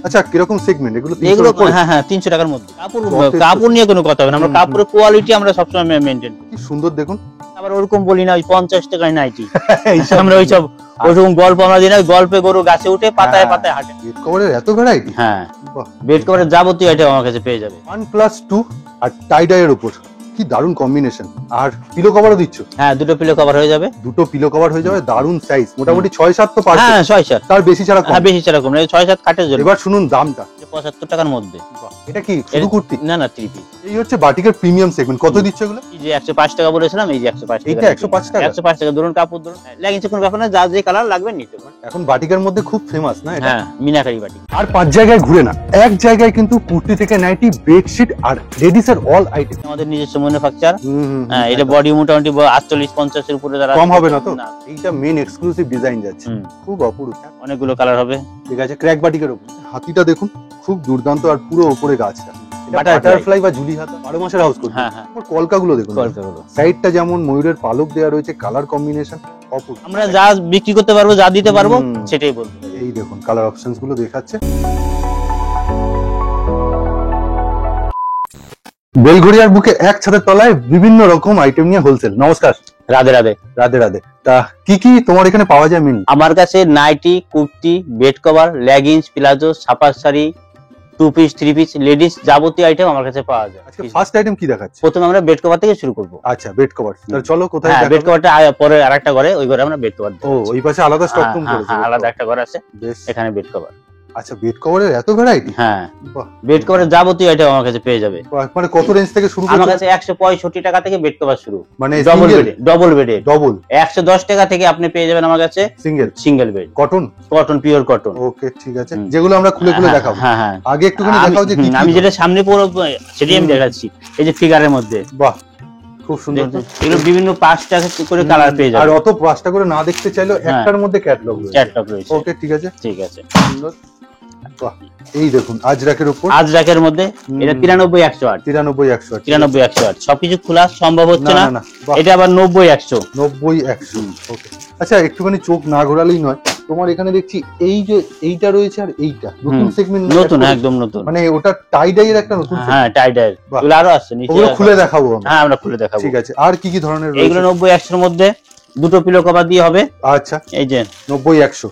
আচ্ছা কিরকম সেগমেন্ট এগুলো? এগুলো হ্যাঁ হ্যাঁ 300 টাকার মধ্যে। কাপড় নিয়ে কোনো কথা হবে না, আমরা কাপড়ের কোয়ালিটি আমরা সবসময় মেইনটেইন করি। কি সুন্দর দেখুন। আবার ওরকম বলি না ওই 50 টাকায় নাইটি, আমরা ওইসব ওরকম গল্প আমরা দিই না, গল্পে গরু গাছে উঠে পাতায় পাতায় হাঁটে। বেড কভারের এত ভ্যারাইটি? হ্যাঁ বেড কভারের যাবতীয় আইটেম আমার কাছে পেয়ে যাবে। 1+2 আর টাই ডাই এর উপর কি দারুণ কম্বিনেশন। আর পিলো কভারও দিচ্ছ? হ্যাঁ দুটো পিলো কভার হয়ে যাবে। দুটো পিলো কভার হয়ে যাবে, দারুণ সাইজ, মোটামুটি 6-7 তো পারবে। হ্যাঁ 6-7, তার বেশি ছাড়া কম? হ্যাঁ বেশি ছাড়া কম না, 6-7 কাটের জন্য। এবার শুনুন দামটা। 75 টাকার মধ্যে। এটা কি শুধু কুর্তি? না না 3 পিস। এই হচ্ছে বাটিকের প্রিমিয়াম সেগমেন্ট। কত দিচ্ছে এগুলো? এই যে 105 টাকা বলেছিলাম, এই যে 105 টাকা। এটা 105 টাকা? 105 টাকা ধরুন, কাপড় ধরুন, লেগিংস কোনো ব্যাপার না, যা যে কালার লাগবে নিতে পারেন। এখন বাটিকের মধ্যে খুব ফেমাস না এটা? হ্যাঁ মিনাকারি বাটিক। আর 5 জায়গায় ঘুরে না, এক জায়গায় কিন্তু কুর্তি থেকে নাইটি, বেডশিট আর লেডিস এর অল আইটেম। আমাদের নিজস্ব ম্যানুফ্যাকচার। হ্যাঁ এটা বডি মোটামুটি 48-50 এর উপরে যারা কম হবে না তো? এইটা মেন এক্সক্লুসিভ ডিজাইন যাচ্ছে, খুব অপূর্ব। অনেকগুলো কালার হবে। ঠিক আছে, ক্র্যাক বাটিকের উপর হাতিটা দেখুন, খুব দুর্দান্ত। আর পুরো উপরে গাছটা বাটারফ্লাই বা ঝুলি হাতা, 12 মাসের হাউস করতে। হ্যাঁ হ্যাঁ কলকাগুলো দেখুন, কলকাগুলো সাইডটা যেমন ময়ূরের পালক দেওয়া রয়েছে, কালার কম্বিনেশন অপূর্ব। আমরা যা বিক্রি করতে পারবো, যা দিতে পারবো সেটাই বলবো। এই দেখুন কালার অপশনস গুলো দেখাচ্ছে। বেলঘড়িয়ার বুকে এক ছাদের তলায় বিভিন্ন রকম আইটেম নিয়ে হোলসেল। নমস্কার। রাধে রাধে। রাধে রাধে। তা কি কি তোমার এখানে পাওয়া যায় মেনু? আমার কাছে nighty, kurti, bed cover, leggings, palazzo, ছাপার শাড়ি, 2 পিস 3 পিস লেডিস যাবতীয় আইটেম আমার কাছে পাওয়া যায়। আজকে ফার্স্ট আইটেম কি দেখাচ্ছে? প্রথমে আমরা বেড কভার থেকে শুরু করব। আচ্ছা বেড কভার, তাহলে চলো কোথায় হ্যাঁ দেখাবো? বেড কভারটা পরে আরেকটা ঘরে, ওই ঘরে আমরা বেড কভার দেব। ও ওই পাশে আলাদা স্টক রুম করেছে? হ্যাঁ আলাদা একটা ঘর আছে, বেশ। এখানে বেড কভার। আচ্ছা বেড কভারের এত ভ্যারাইটি? হ্যাঁ বাহ, বেড কভারের যাবতীয় আইটেম আমার কাছে পেয়ে যাবে। মানে কত রেঞ্জ থেকে শুরু আমার করতে? কাছে 165 টাকা থেকে বেড কভার শুরু, মানে ডবল বেডে। ডবল বেডে ডবল 110 টাকা থেকে আপনি পেয়ে যাবেন আমার কাছে single bed, cotton. Cotton, pure cotton. Okay ঠিক আছে, যেগুলো আমরা খুলে খুলে দেখাবো। হ্যাঁ হ্যাঁ আগে একটুখানি দেখাও যে কি কি। আমি যেটা সামনে পুরো সেটাই আমি দেখাচ্ছি। এই যে ফিগারের মধ্যে, বাহ খুব সুন্দর। এগুলো বিভিন্ন 5 টাকা করে কালার পেয়ে যাবেন। আর অত 5টা করে না দেখতে চাইলেও একটার মধ্যে ক্যাটালগ রয়েছে। ক্যাটালগ রয়েছে। ওকে ঠিক আছে ঠিক আছে। সুন্দর। বাহ এই দেখুন আজরাকের উপর, আজরাকের মধ্যে এটা 93-108, 93-108, 93-108 সবকিছু খোলা সম্ভব হচ্ছে না। বাহ, এটা আবার 90-100, 90-100। ওকে আচ্ছা একটুখানি চোখ না ঘোরালেই নয়, তোমার এখানে দেখছি এই যে এইটা রয়েছে আর এইটা নতুন সেগমেন্ট। নতুন, একদম নতুন। মানে ওটা টাই ডাই এর একটা নতুন। হ্যাঁ টাই ডাই এগুলো আরো আছে নিচে, ওগুলো খুলে দেখাবো আমরা। হ্যাঁ আমরা খুলে দেখাবো। ঠিক আছে, আর কি কি ধরনের রয়েছে? এগুলো 90-100 এর মধ্যে দুটো পিলো কভার দিয়ে হবে। আচ্ছা এই যে 90-100।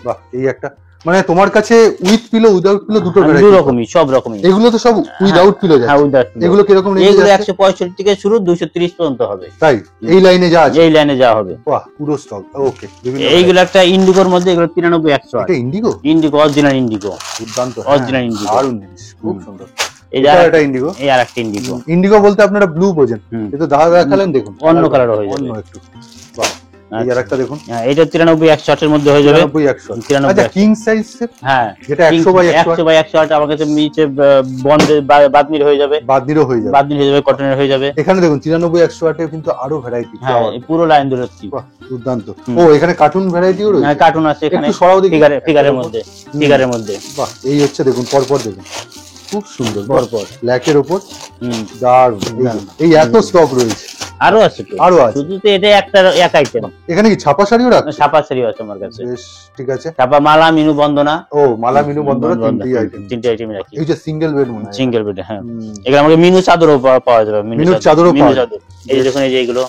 বাহ এই একটা, মানে তোমার কাছে উইথ পিলো উইদাউট পিলো দুটো ভ্যারাইটি? দুটো রকমই, সব রকমই। এগুলো তো সব উইদাউট পিলো যাচ্ছে? হ্যাঁ উইদাউট পিলো। এগুলো কিরকম রেঞ্জ? এগুলো 165 থেকে শুরু, 230 পর্যন্ত হবে। তাই এই লাইনে যা আছে? এই লাইনে যা হবে। বাহ পুরো স্টক। ওকে এইগুলো একটা ইন্ডিগোর মধ্যে, এগুলো 93-108। এটা ইন্ডিগো? ইন্ডিগো, অরিজিনাল ইন্ডিগো, দুর্দান্ত, অরিজিনাল ইন্ডিগো। দারুণ জিনিস, খুব সুন্দর। এই যে এটা ইন্ডিগো? এই আরেকটা ইন্ডিগো। ইন্ডিগো বলতে আপনারা ব্লু বোঝেন, কিন্তু দাদা দেখালেন দেখুন অন্য কালার হয়ে যাবে, অন্য একটু। বাহ এই আরেকটা দেখুন। হ্যাঁ এটা 93-108 এর মধ্যে হয়ে যাবে। 93-108। আচ্ছা কিং সাইজ? হ্যাঁ যেটা 100/108। 100/108 আমার কাছে নিচে বন্ডে বাদনির হয়ে যাবে, বাদনিরও হয়ে যাবে, বাদনির হয়ে যাবে, কটনের হয়ে যাবে। এখানে দেখুন 93-108 এ কিন্তু আরো ভ্যারাইটি। হ্যাঁ পুরো লাইন ধরে আছে। বাহ দুর্দান্ত। ও এখানে কার্টুন ভ্যারাইটিও রয়েছে? হ্যাঁ কার্টুন আছে এখানে, একটু সরাও দেখি ফিগারের মধ্যে, ফিগারের মধ্যে। বাহ এই হচ্ছে দেখুন পরপর দেখুন, খুব সুন্দর পরপর ব্ল্যাক এর উপর। দারুণ। এই এত স্টক রয়েছে? আরো আছে তো, আরো আছে? শুধু তো এটা একটা এক আইটেম। এখানে কি ছাপা শাড়িও রাখছে? ছাপা শাড়ি আছে আমার কাছে। বেশ ঠিক আছে। ছাপা, মালা, মিনু, বন্দনা। ও মালা, মিনু, বন্দনা, তিনটে আইটেম রাখি। এই যে সিঙ্গেল বেড মনে হয়? Single bed. হ্যাঁ এগুলো আমাকে মিনু চাদরও পাওয়া যাবে। মিনু চাদরও পাওয়া যাবে। এই যে দেখুন, এই যে এগুলো,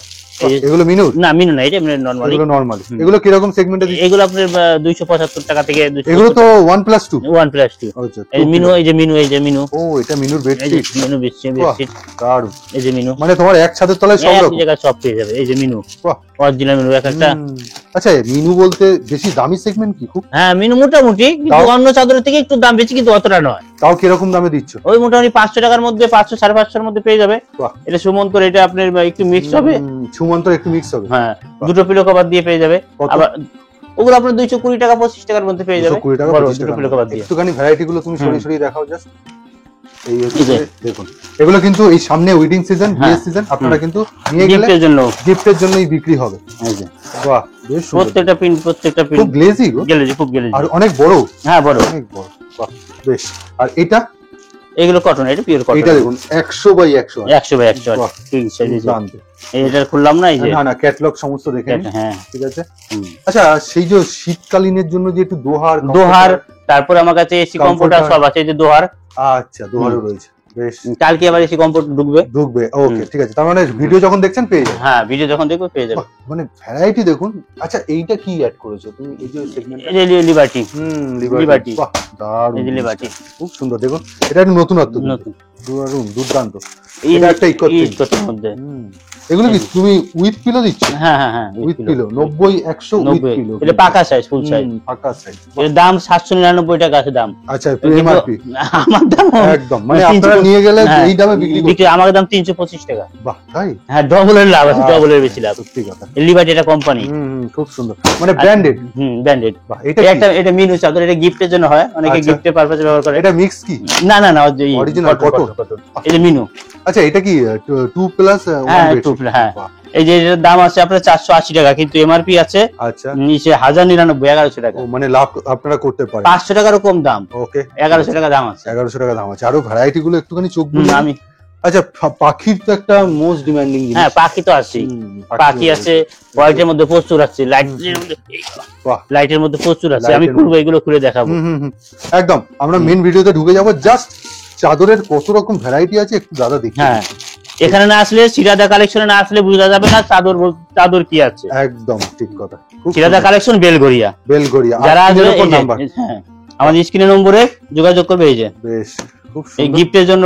এগুলো মিনু না মিনু না, এটা নরমালি। এগুলো নরমালি। এগুলো কি রকম সেগমেন্টে দিচ্ছেন? এগুলো আপনার 275 টাকা থেকে। এগুলো তো 1+2? 1+2। আচ্ছা এই মিনু, এই যে মিনু, এই যে মিনু। ও এটা মিনুর এই যে বেডশিট? মিনু বেডশিট। দারুণ। এই যে মিনু, মানে তোমার এক ছাদের তলায় সব এক রকম জায়গায় সব পেয়ে যাবে। এই যে মিনু, বাহ অরিজিনাল মিনু এক একটা। আচ্ছা মিনু বলতে বেশি দামি সেগমেন্ট কি খুব? হ্যাঁ মিনু মোটামুটি, কিন্তু অন্য চাদরের থেকে একটু দাম বেশি, কিন্তু অতটা নয়। তাও কিরকম দামে দিচ্ছ? ওই মোটামুটি 500 টাকার মধ্যে, 500-550 এর মধ্যে পেয়ে যাবে। বাহ এটা সুমন্তর, এটা আপনার একটু মিক্স হবে। সুমন্তর একটু মিক্স হবে। হ্যাঁ দুটো পিলো কভার দিয়ে পেয়ে যাবে। আবার ওগুলো আপনার 220 টাকা 25 টাকার মধ্যে পেয়ে যাবে। 220 টাকা 25 টাকা পিলো কভার দিয়ে। একটুখানি ভ্যারাইটি গুলো তুমি সরিয়ে দেখাও জাস্ট। এই হচ্ছে দেখুন, এগুলো কিন্তু এই সামনে ওয়েডিং সিজন, বিয়ে সিজন, আপনারা কিন্তু নিয়ে গেলে গিফটের জন্যই বিক্রি হবে। এই যে বাহ বেশ সুন্দর। প্রত্যেকটা পিন খুব গ্লেজি গো। গ্লেজি, খুব গ্লেজি। আর অনেক বড়। হ্যাঁ বড়, অনেক বড়। বাহ বেশ। আর এটা এগুলো কটন, এটা পিওর কটন। এটা দেখুন 100 বাই 100 100 বাই 100 বাহ, ঠিক আছে। দুর্দান্ত। এটা খুললাম না, এই যে না না ক্যাটালগ সমস্ত দেখে নিন। হ্যাঁ ঠিক আছে। আচ্ছা সেই যে শীতকালীনের জন্য যে একটু দোহার দোহার, তারপরে আমার কাছে এসি কমফোর্টার সব আছে, এই যে দোহার। আচ্ছা দোহারও রয়েছে, বেশ। কালকে আবার এসি কমফোর্ট ঢুকবে। ওকে ঠিক আছে, তার মানে ভিডিও যখন দেখছেন পেয়ে যাবেন। হ্যাঁ ভিডিও যখন দেখবে পেয়ে যাবে। বাহ, মানে ভ্যারাইটি দেখুন। আচ্ছা এইটা কি অ্যাড করেছো তুমি, এই যে সেগমেন্ট? এই যে লিবার্টি। লিবার্টি, বাহ দারুণ, এই যে লিবার্টি খুব সুন্দর। দেখুন এটা একটু নতুনত্ব, নতুন দারুণ দুর্দান্ত। এই এটা একটা ইকোতের মধ্যে। এগুলো কি তুমি উইথ পিলো দিচ্ছ? হ্যাঁ হ্যাঁ হ্যাঁ উইথ পিলো 90 100 উইথ পিলো। এটা পাকা সাইজ, ফুল সাইজ, পাকা সাইজ। এর দাম 799 টাকা আছে দাম। আচ্ছা এমআরপি আমার দাম একদম, মানে আপনারা নিয়ে গেলে এই দামে বিক্রি করতে। আমার দাম 325 টাকা। বাহ তাই? হ্যাঁ ডবলের লাভ আছে, ডবলের বেশি লাভ। সত্যি কথা। লিবার্টি এটা কোম্পানি, খুব সুন্দর, মানে ব্র্যান্ডেড। ব্র্যান্ডেড। বাহ, এটা এটা মিনু চাদর, এটা গিফটের জন্য হয়, অনেকে গিফটের পারপাসে ব্যবহার করে। এটা মিক্স কি? না না না, অরিজিনাল কটন। এই যে মিনু। আচ্ছা এটা কি 2+1 হ্যাঁ বেড? 2 হ্যাঁ। এই যে এটার দাম আছে আপনার 480 টাকা, কিন্তু এমআরপি আছে আচ্ছা নিচে 1099 1100 টাকা। মানে লাভ আপনারা করতে পারেন। 500 টাকারও কম দাম। ওকে 1100 টাকা দাম আছে। 1100 টাকা দাম আছে। আরো ভ্যারাইটি গুলো একটুখানি চোখ বুলিয়ে আমি আচ্ছা পাখির তো একটা মোস্ট ডিমান্ডিং জিনিস। হ্যাঁ পাখি তো আছে, পাখি আছে, হোয়াইটের মধ্যে প্রচুর আছে, লাইটের মধ্যে প্রচুর আছে। আমি খুলবো, এগুলো খুলে দেখাবো একদম। আমরা মেন ভিডিওতে ঢুকে যাব, জাস্ট চাদরের কত রকম ভ্যারাইটি আছে একটু দাদা দেখি। হ্যাঁ এখানে না আসলে, সিরাদা কালেকশনে না আসলে বোঝা যাবে না চাদর কি আছে। একদম ঠিক কথা। সিরাদা কালেকশন বেলগড়িয়া, যারা নাম্বার হ্যাঁ আমাদের স্ক্রিনের নম্বরে যোগাযোগ করবে। এই যে বেশ খুব এই সুন্দর, গিফটের জন্য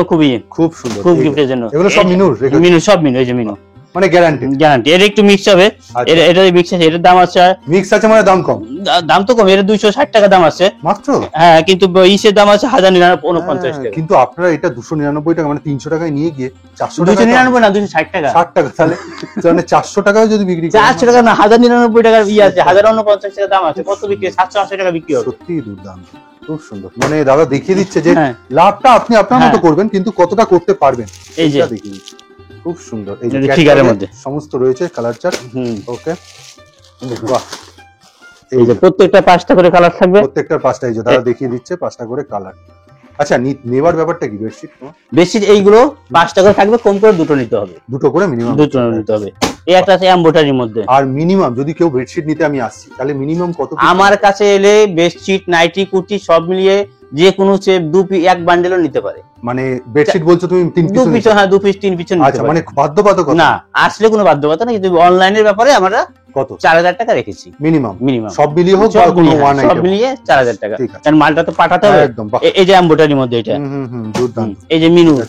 খুব সুন্দর, খুব গিফটের জন্য। এগুলো সব মিনুর? মিনু, সব মিনু, এই যে মিনু, মানে গ্যারান্টি। এর একটু মিক্স হবে। এটা মিক্স আছে, এটার দাম আছে, মিক্স আছে মানে দাম কম? দাম তো কম, এর 260 টাকা দাম আছে মাত্র। হ্যাঁ কিন্তু ইসের দাম আছে 1049 টাকা। কিন্তু আপনারা এটা 299 টাকা মানে 300 টাকায় নিয়ে গিয়ে 400 টাকা। 299 না, 260 টাকা, 60 টাকা। তাহলে মানে 400 টাকায় যদি বিক্রি করেন, 400 টাকা না, 1099 টাকার আছে, 1049 টাকা দাম আছে। কত বিক্রি? 780 টাকা বিক্রি হবে। সত্যি দুর্দান্ত, খুব সুন্দর। মানে দাদা দেখিয়ে দিচ্ছে যে হ্যাঁ। লাভটা আপনি আপনার মতো করবেন, কিন্তু কতটা করতে পারবেন এই যে দেখিয়ে দিচ্ছে। খুব সুন্দর। এই এই যে যে ফিগারের মধ্যে সমস্ত রয়েছে কালার চার্ট। ওকে বাহ, এই যে প্রত্যেকটা 5টা করে কালার থাকবে। প্রত্যেকটার 5টা, এই যে দাদা দেখিয়ে দিচ্ছে 5টা করে কালার। আচ্ছা নেবার ব্যাপারটা কি? বেডশিট বেশি এইগুলো 5টা করে থাকবে, কম করে দুটো নিতে হবে, দুটো করে মিনিমাম দুটো নিতে হবে। এই একটা আছে এমব্রয়ডারির মধ্যে। আর মিনিমাম যদি কেউ বেডশিট নিতে আমি আসছি, তাহলে মিনিমাম কত? আমার কাছে এলে বেডশিট, নাইটি, কুর্তি সব মিলিয়ে যে কোনো এক বান্ডেলও নিতে পারে। মানে বেডশিট বলছো তুমি 3 পিস? হ্যাঁ 2 পিস 3 পিস নিতে পারে। আচ্ছা মানে বাধ্যবাধকতা না, আসলে কোনো বাধ্যবাধকতা না, কিন্তু অনলাইনের ব্যাপারে আমরা কত 4000 টাকা রেখেছি মিনিমাম। মিনিমাম সব মিলিয়ে হোক বা কোনো ওয়ান সব আইটেম মিলিয়ে 4000 টাকা, ঠিক আছে। কারণ মালটা তো পাঠাতে হবে। একদম। এই যে এমব্রয়ডারির মধ্যে এটা, দুর্দান্ত। এই যে মিনুর,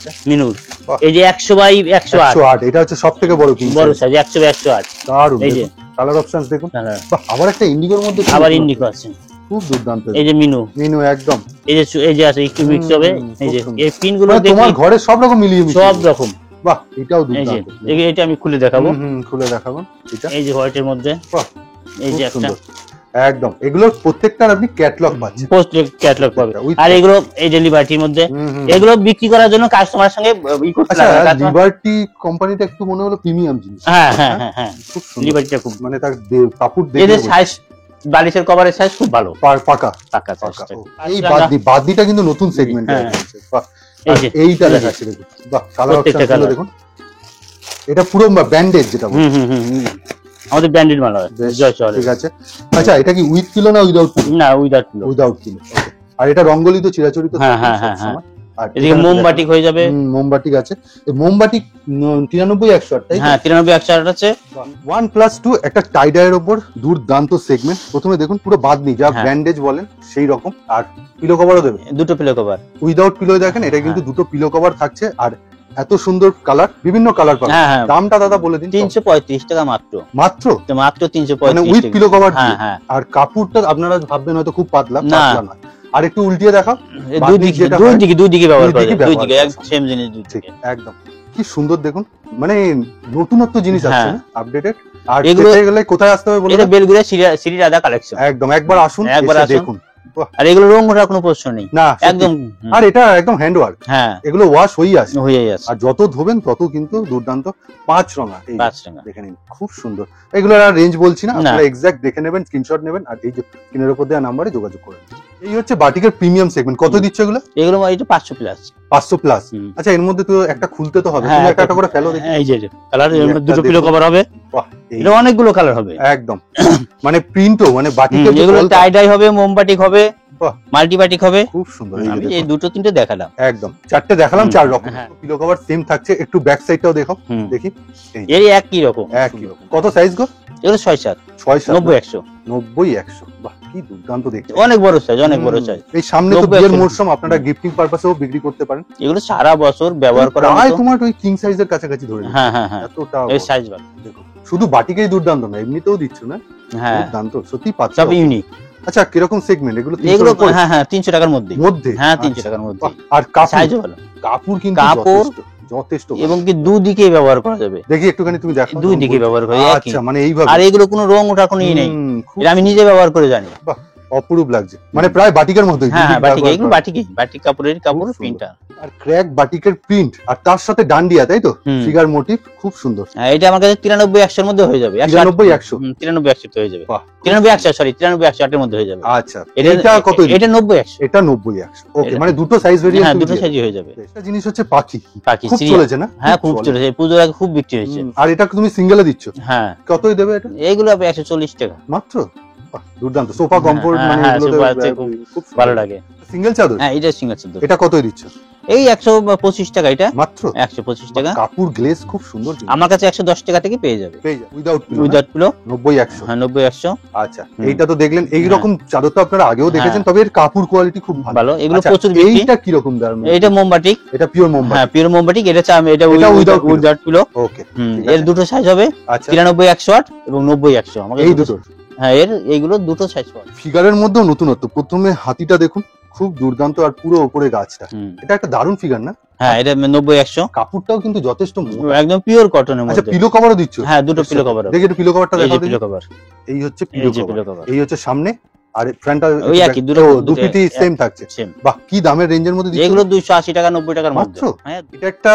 এই যে 100 বাই 108, এটা হচ্ছে সবথেকে বড় পিস, বড় সাইজ 100 বাই 108। দারুণ। এই যে কালার অপশনস দেখুন। বাহ, আবার একটা ইন্ডিগোর মধ্যে, আবার ইন্ডিগো আছে, খুব দুর্দান্ত। এই যে মিনু একদম। এই যে আছে একটু মিক্স হবে। এই যে এই পিন গুলো তোমার ঘরে সব রকম মিলিয়ে সব রকম। বাহ, এটাও দুর্দান্ত। এটা আমি খুলে দেখাবো। খুলে দেখাবো এটা। এই যে হোয়াইটের মধ্যে, বাহ, এই যে একটা একদম। এগুলোর প্রত্যেকটার আপনি ক্যাটালগ পাচ্ছেন, পোস্ট ক্যাটালগ পাবে। আর এগুলো এই যে লিবার্টির মধ্যে, এগুলো বিক্রি করার জন্য কাস্টমারের সঙ্গে করতে লাগে। লিবার্টি কোম্পানিটা একটু মনে হলো প্রিমিয়াম জিনিস। হ্যাঁ হ্যাঁ হ্যাঁ, খুব সুন্দর। লিবার্টিটা খুব, মানে তার কাপড় দেখে এদের সাইজ, বালিশের কভারের সাইজ খুব ভালো, পাকা। এই বাদদিটা কিন্তু নতুন সেগমেন্ট আছে। বাহ, এইটা দেখাচ্ছি দেখুন। বাহ, কালার অপশনগুলো দেখুন। এটা পুরো ব্যান্ডেজ যেটা আমাদের ব্র্যান্ডেড মাল হয়। ঠিক আছে। আচ্ছা এটা কি উইথ পিলো না উইদাউট পিলো? না উইদাউট পিলো। Without pillow. আর এটা রঙ্গোলি তো চিরাচরিত। হ্যাঁ হ্যাঁ হ্যাঁ। আর এদিকে মোমবাটিক হয়ে যাবে। মোমবাটিক আছে। এই মোমবাটিক 93 108 তাই? হ্যাঁ 93 108 আছে। 1+2 একটা টাই ডাইয়ের উপর দুর্দান্ত সেগমেন্ট। প্রথমে দেখুন পুরো বাদনি, যা ব্যান্ডেজ বলেন সেই রকম। আর পিলো কভারও দেবে, দুটো পিলো কভার। উইদাউট পিলো দেখেন, এটা কিন্তু দুটো পিলো কভার থাকছে। আর এত সুন্দর কালার, বিভিন্ন কালার পাবেন। দামটা দাদা বলে দিন। 335 টাকা মাত্র। মাত্র 335 মানে উইথ পিলো কভার। হ্যাঁ। আর কাপড়টা আপনারা ভাববেন হয়তো খুব পাতলা না। আর একটু উল্টিয়ে দেখাও, দুই দিকে ব্যবহার করা যায়, দুই দিকে সেম জিনিস, দুই দিকে একদম। কি সুন্দর দেখুন, মানে নতুনত্ব জিনিস আছে, আপডেটেড। আর এগুলো গেলে কোথায় আসতে হবে বলুন? এটা বেলগুড়িয়া শ্রীরাধা কালেকশন। একদম, একবার আসুন, একবার দেখুন। আর এগুলো রং ওঠার কোনো প্রশ্ন নেই না, একদম। আর এটা একদম হ্যান্ড ওয়ার্ক। হ্যাঁ, এগুলো ওয়াশ হয়ে আসে। আর যত ধোবেন তত কিন্তু দুর্দান্ত। 5 রঙা, এই 5 রঙা দেখে নিন, খুব সুন্দর। এগুলোর আর রেঞ্জ বলছি না, আপনারা এক্সাক্ট দেখে নেবেন, স্ক্রিনশট নেবেন, আর এই যে স্ক্রিনের উপর দেওয়া নাম্বারে যোগাযোগ করবেন। এই হচ্ছে বাটিকের প্রিমিয়াম সেগমেন্ট। কত দিচ্ছ এগুলো? এগুলো এটা 500 প্লাস। 500 প্লাস। আচ্ছা, এর মধ্যে তো একটা খুলতে তো হবে, তুমি একটা করে ফেলো দেখি। এই যে কালার, দুটো পিলো কভার হবে। বাহ, এটা অনেকগুলো কালার হবে একদম। মানে প্রিন্টও মানে বাটিকের এগুলো টাই ডাই হবে, মোমবাটিক হবে, বাহ, মাল্টিবাটিক হবে। খুব সুন্দর। আমি এই দুটো তিনটে দেখালাম, একদম চারটে দেখালাম, 4 রকম পিলো কভার সেম থাকছে। একটু ব্যাক সাইডটাও দেখো, দেখি। এই একই রকম। কত সাইজ গো? এগুলো 6-7, 90-100, 90-100। বাহ, কি দুর্দান্ত দেখতে, অনেক বড় সাইজ, অনেক বড় সাইজ। এই সামনে তো বিয়ের মরশুম, আপনারা গিফটিং পারপাসেও বিক্রি করতে পারেন। এগুলো সারা বছর ব্যবহার করা হয়। তোমার ওই কিং সাইজের কাছাকাছি ধরে। হ্যাঁ হ্যাঁ হ্যাঁ, এতটা এই সাইজ ভালো। দেখো, শুধু বাটিকেই দুর্দান্ত না, এমনিতেও দিচ্ছ না? হ্যাঁ, দুর্দান্ত সত্যি পাচ্ছ। সব ইউনিক। আচ্ছা, কিরকম সেগমেন্ট এগুলো? এগুলো হ্যাঁ হ্যাঁ 300 টাকার মধ্যে। হ্যাঁ 300 টাকার মধ্যে। আর সাইজও ভালো, কাপড় কিন্তু যথেষ্ট, এবং কি দুদিকে ব্যবহার করা যাবে। দেখি একটুখানি তুমি দেখো। দুই দিকে ব্যবহার করা যায়। আচ্ছা, মানে এইভাবে। আর এগুলো কোনো রং ওঠার কোনো নেই, এটা আমি নিজে ব্যবহার করে জানি। বাহ, অপরূপ লাগছে, মানে প্রায় বাটিকের মতোই। হ্যাঁ হ্যাঁ, এগুলো বাটিক কাপড়ের কাপড় প্রিন্টার। আর ক্র্যাক বাটিকের প্রিন্ট, আর তার সাথে ডান্ডিয়া, তাই তো? ফিগার মোটিভ খুব সুন্দর। হ্যাঁ, এটা আমার কাছে 93-100 এর মধ্যে হয়ে যাবে। 93-100 93-100 হয়ে যাবে। 93-100 সরি 93-100 এর মধ্যে হয়ে যাবে। আচ্ছা, এটা কত? এটা 90-100। এটা 90-100। ওকে, মানে দুটো সাইজ ভেরিয়েন্ট। হ্যাঁ, দুটো সাইজই হয়ে যাবে। একটা জিনিস হচ্ছে পাখি খুব সিরিয়াল চলেছে না? হ্যাঁ, খুব চলেছে, পূজোর আগে খুব বিক্রি হয়েছে। আর এটা তুমি সিঙ্গেলে দিচ্ছ? হ্যাঁ। কতই দেবে এটা? এইগুলো 140 টাকা মাত্র। দুর্দান্ত সোফা কমফোর্ট, মানে এগুলো খুব ভালো লাগে। সিঙ্গেল চাদর? হ্যাঁ, এটা সিঙ্গেল চাদর। এটা কতই দিচ্ছ? এই 125 টাকা। এটা মাত্র 125 টাকা। কাপড় গ্লেজ খুব সুন্দর। আমার কাছে 110 টাকা থেকে পেয়ে যাবে উইদাউট পিলো। 90-100। হ্যাঁ, 90-100। আচ্ছা, এইটা তো দেখলেন, এই রকম চাদর তো আপনারা আগেও দেখেছেন, তবে এর কাপড় কোয়ালিটি খুব ভালো। এগুলো প্রচুর বিক্রি। এইটা কি রকম দাম? এটা মোমবাটিক। এটা পিওর মোমবাটিক। হ্যাঁ, পিওর মোমবাটিক। এটা উইদাউট পিলো। ওকে, এর দুটো সাইজ হবে। আচ্ছা, 93-108 এবং 90-100। আমাকে এই দুটো। হ্যাঁ, এইগুলো দুটো সাইজ পাবে। ফিগারের মধ্যেও নতুনত্ব। প্রথমে হাতিটা দেখুন, খুব দুর্দান্ত, আর পুরো উপরে গাছটা। এটা একটা দারুণ ফিগার না? হ্যাঁ, এটা 90-100। কাপড়টাও কিন্তু যথেষ্ট একদম পিওর কটনের মধ্যে। আচ্ছা, পিলো কভারও দিচ্ছ? হ্যাঁ, দুটো পিলো কভার। দেখি একটু পিলো কভারটা দেখাও। পিলো কভার, এই হচ্ছে পিলো কভার। এই হচ্ছে সামনে, আর ফ্রন্টটা ওই একই, দুপিটি সেম থাকছে। বাহ, কি দামের রেঞ্জের মধ্যে দিচ্ছ? এগুলো 280 টাকা 90 টাকার মধ্যে। হ্যাঁ, এটা একটা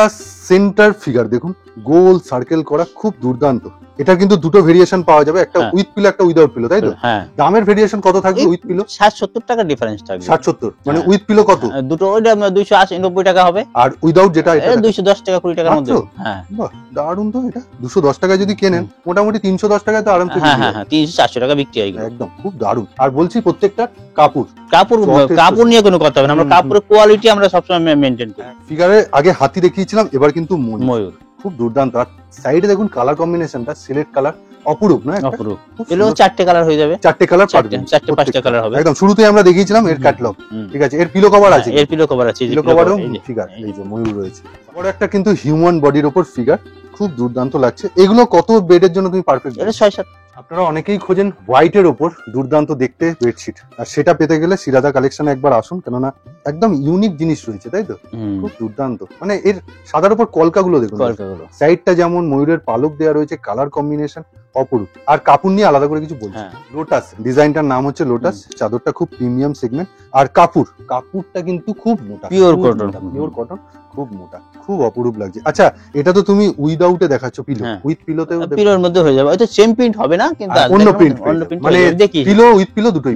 সেন্টার ফিগার দেখুন, গোল সার্কেল করা, খুব দুর্দান্ত। এটা কিন্তু দুটো ভেরিয়েশন পাওয়া যাবে, একটা উইথ পিলো, একটা উইদাউট পিলো, তাই তো? হ্যাঁ। দামের ভেরিয়েশন কত থাকবে উইথ পিলো? 60-70 টাকা ডিফারেন্স থাকবে। 60-70, মানে উইথ পিলো কত? দুটো ওইটা 280-90 টাকা হবে। আর উইদাউট যেটা, এটা 210 টাকা 20 টাকার মধ্যে। হ্যাঁ, বাহ, দারুণ তো। এটা 210 টাকায় যদি কেনেন, মোটামুটি 310 টাকায় তো আরামসে। হ্যাঁ হ্যাঁ, 300-400 টাকা বিক্রি হয়। একদম খুব দারুণ। আর বলছি, প্রত্যেকটা কাপড় নিয়ে কোনো কথা হবে না, আমরা কাপড়ের কোয়ালিটি আমরা সবসময় মেনটেন করি। ফিগারে আগে হাতি দেখিয়েছিলাম, এবার কিন্তু ময়ূর। খুব দুর্দান্ত। আর সাইডে দেখুন কালার কম্বিনেশনটা, সিলেক্ট কালার, অপরূপ না? অপরূপ। এগুলো 4টে কালার হয়ে যাবে। 4টে কালার পাবেন, 4টে-5টা কালার হবে। একদম শুরুতেই আমরা দেখিয়েছিলাম এর ক্যাটালগ। ঠিক আছে, এর পিলো কভার আছে? এর পিলো কভার আছে। পিলো কভারও ফিগার, এই যে ময়ূর রয়েছে। বড় একটা কিন্তু হিউম্যান বডির উপর ফিগার, খুব দুর্দান্ত লাগছে। এগুলো কত বেডের জন্য তুমি পারফেক্ট? এটা 6-7। আপনারা অনেকেই খোঁজেন হোয়াইটের ওপর দুর্দান্ত দেখতে বেডশিট, আর সেটা পেতে গেলে সিরাদা কালেকশনে একবার আসুন, কেননা একদম ইউনিক জিনিস রয়েছে, তাই তো? খুব দুর্দান্ত। মানে এর সাদার উপর কলকাগুলো দেখুন, সাইডটা যেমন ময়ূরের পালক দেওয়া রয়েছে, কালার কম্বিনেশন অপরূপ। আর কাপড় নিয়ে আলাদা করে কিছু বলছি। লোটাস ডিজাইনটার নাম হচ্ছে লোটাস। চাদরটা খুব প্রিমিয়াম সেগমেন্ট। আর কাপড়টা কিন্তু খুব মোটা, পিওর কটন, খুব মোটা, খুব অপরূপ লাগছে। আচ্ছা, এটা তো তুমি উইদাউটে দেখাচ্ছ, পিলো উইথ পিলোতে? পিলোর মধ্যে হয়ে যাবে, হয়তো সেম প্রিন্ট হবে না, কিন্তু অন্য প্রিন্ট, মানে দেখি পিলো উইথ পিলো দুটোই।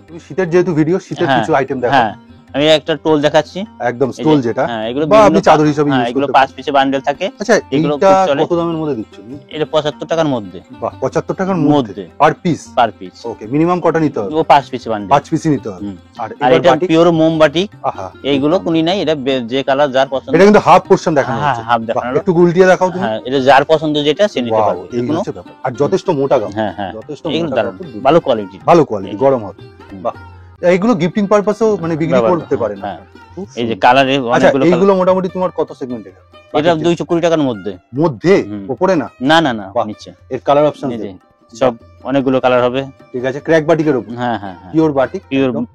তুমি শীতের যেহেতু ভিডিও, শীতের কিছু আইটেম দেখাও। আমি একটা টোল দেখাচ্ছি, একদম স্টোল যেটা, এগুলো বা আপনি চাদর হিসেবে ইউজ করতে পারেন। এগুলো 5 পিসে বান্ডেল থাকে। আচ্ছা, এটা কত দামের মধ্যে দিচ্ছ? এটা 75 টাকার মধ্যে। বাহ, 75 টাকার মধ্যে পার পিস? ওকে, মিনিমাম কটা নিতে হবে? ও 5 পিসে বান্ডেল, 5 পিসই নিতে হবে। আর এটা পিওর মোমবাটিক। আহা, এইগুলো কোনি নাই, এটা যে কালার যার পছন্দ। এটা কিন্তু হাফ পোরশন দেখানো হচ্ছে। হাফ দেখানো, একটু গুলটিয়ে দেখাও তুমি। হ্যাঁ, এটা যার পছন্দ যেটা সে নিতে পারবে। এগুলো আর যথেষ্ট মোটা গাম। হ্যাঁ হ্যাঁ, যথেষ্ট মোটা, ভালো কোয়ালিটি, গরম হবে। বাহ, এগুলো গিফটিং পারপাসেও মানে বিক্রি করতে পারেন। এই যে কালারে অনেকগুলো। এইগুলো মোটামুটি তোমার কত সেগমেন্ট? এটা 220 টাকার মধ্যে। উপরে না? না না না, নিচে। এর কালার অপশন সব অনেকগুলো কালার হবে। ঠিক আছে, ক্র্যাক বাটিকের উপর। হ্যাঁ হ্যাঁ, পিওর বাটিক,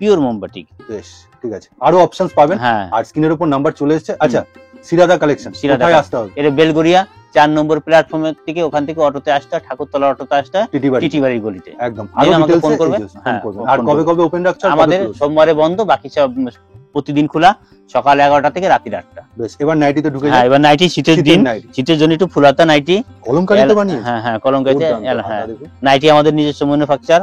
পিওর মোমবাটিক। বেশ, ঠিক আছে, আরো অপশনস পাবেন। আর স্ক্রিনের উপর নাম্বার চলে এসেছে। আচ্ছা, সিরাদা কালেকশন কোথায় আসতে হবে? এটা বেলগড়িয়া 4 নম্বর প্ল্যাটফর্মের থেকে, ওখান থেকে অটোতে আসতে, ঠাকুরতলা অটোতে আসতে, টিটি বাড়ির গলিতে। একদম, আরো আমাকে ফোন করবে। আর কবে ওপেন রাখছো? আমাদের সোমবারে বন্ধ, বাকি সব প্রতিদিন খোলা। সকাল 11টা থেকে রাত্রি 8টা। বেশ, এবার নাইটিতে ঢুকে হ্যাঁ, যাই। এবার নাইটি শীতের দিন, শীতের জন্য একটু ফুলাতা নাইটি, কলমকারীতে বানিয়ে। হ্যাঁ কলমকারীতে। দুর্দান্ত, হ্যাঁ, হাতা দেখুন। নাইটি আমাদের নিজস্ব ম্যানুফ্যাকচার।